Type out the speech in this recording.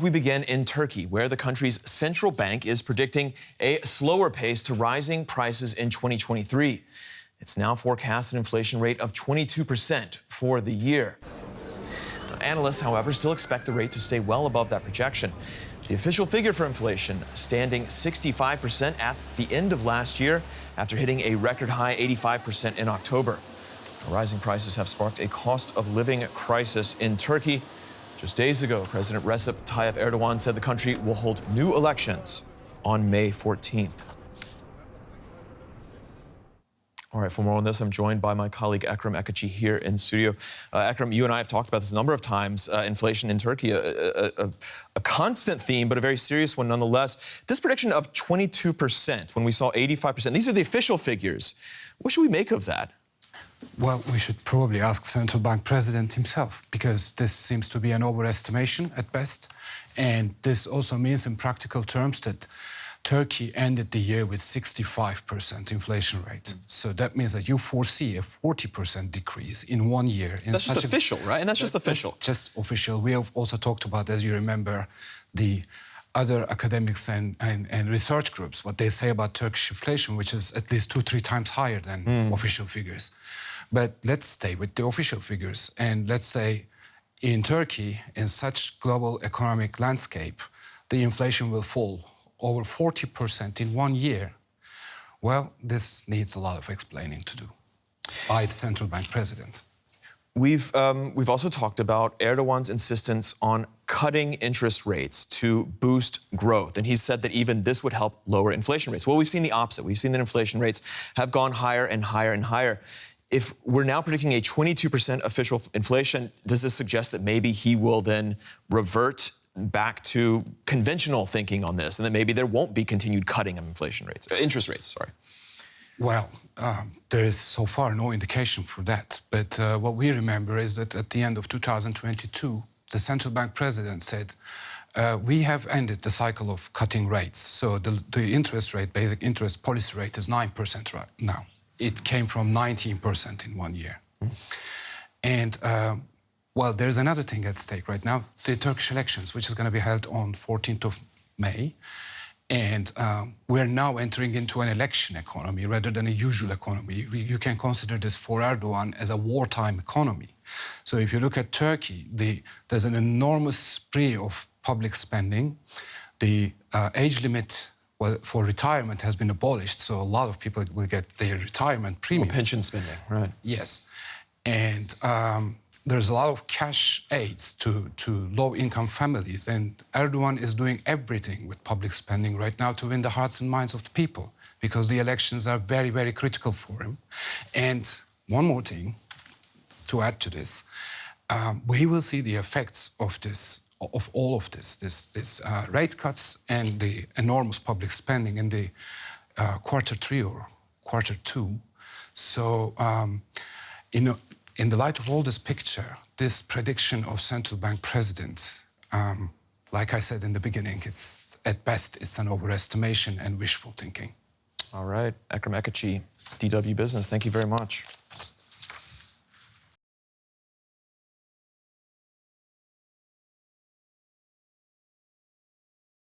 we begin in Turkey, where the country's central bank is predicting a slower pace to rising prices in 2023. It's now forecast an inflation rate of 22% for the year. Analysts, however, still expect the rate to stay well above that projection. The official figure for inflation standing 65% at the end of last year after hitting a record high 85% in October. Rising prices have sparked a cost of living crisis in Turkey. Just days ago, President Recep Tayyip Erdogan said the country will hold new elections on May 14th. All right, for more on this, I'm joined by my colleague Ekrem Ekachi here in studio. Ekrem, you and I have talked about this a number of times. Inflation in Turkey, a constant theme, but a very serious one nonetheless. This prediction of 22%, when we saw 85%, these are the official figures. What should we make of that? Well, we should probably ask central bank president himself, because this seems to be an overestimation at best. And this also means in practical terms that Turkey ended the year with 65% inflation rate. So that means that you foresee a 40% decrease in 1 year. That's just official, right? And that's just official. That's just official. We have also talked about, as you remember, the other academics and research groups, what they say about Turkish inflation, which is at least 2-3 times higher than official figures. But let's stay with the official figures. And let's say in Turkey, in such global economic landscape, the inflation will fall over 40% in 1 year. Well, this needs a lot of explaining to do by the central bank president. We've also talked about Erdogan's insistence on cutting interest rates to boost growth. And he said that even this would help lower inflation rates. Well, we've seen the opposite. We've seen that inflation rates have gone higher and higher and higher. If we're now predicting a 22% official inflation, does this suggest that maybe he will then revert back to conventional thinking on this, and that maybe there won't be continued cutting of inflation rates, interest rates, sorry? Well, there is so far no indication for that. But what we remember is that at the end of 2022, the central bank president said, we have ended the cycle of cutting rates. So the interest rate, basic interest policy rate is 9% right now. It came from 19% in 1 year. And well, there's another thing at stake right now, the Turkish elections, which is going to be held on 14th of May. And we're now entering into an election economy rather than a usual economy. You can consider this for Erdogan as a wartime economy. So if you look at Turkey, there's an enormous spree of public spending. The age limit for retirement has been abolished, so a lot of people will get their retirement premium. Or pension spending, right. Yes. And there's a lot of cash aids to low-income families, and Erdogan is doing everything with public spending right now to win the hearts and minds of the people, because the elections are very, very critical for him. And one more thing to add to this, we will see the effects of all of this rate cuts and the enormous public spending in the Q3 or Q2. So, in the light of all this picture, this prediction of central bank president, like I said in the beginning, at best, it's an overestimation and wishful thinking. All right, Ekrem Ekachi, DW Business, thank you very much.